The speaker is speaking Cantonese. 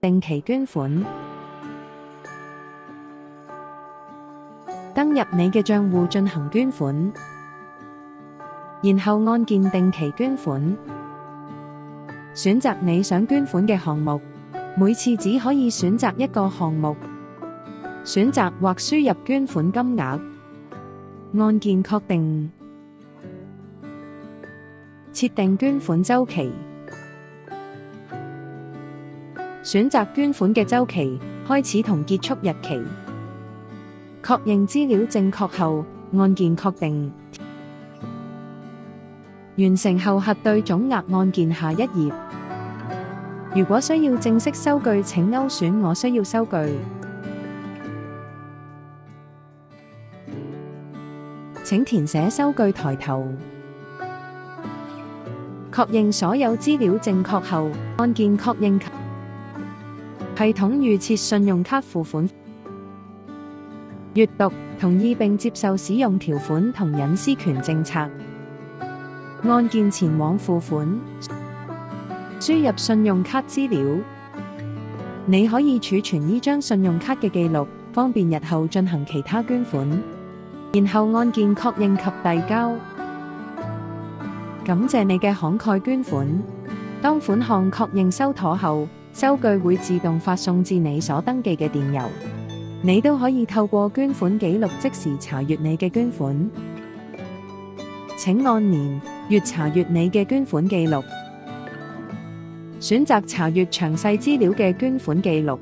定期捐款。登入你嘅賬戶進行捐款，然後按鍵定期捐款，選擇你想捐款嘅項目，每次只可以選擇一個項目，選擇或輸入捐款金額，按鍵確定，設定捐款週期，選擇捐款嘅週期，開始同結束日期。確認資料正確後，按鍵確定。完成後核對總額，按鍵下一頁。如果需要正式收據，請勾選我需要收據。請填寫收據抬頭。確認所有資料正確後，按鍵確認。系統預設信用卡付款。閱讀、同意並接受使用條款同隱私權政策。按鍵前往付款，輸入信用卡資料。你可以儲存呢張信用卡嘅記錄，方便日後進行其他捐款。然後按鍵確認及遞交。感謝你嘅慷慨捐款。當款項確認收妥後，收據會自動發送至你所登記嘅電郵。你都可以透過捐款記錄即時查閱你嘅捐款。請按年、月查閱你嘅捐款記錄。選擇查閱詳細資料嘅捐款記錄。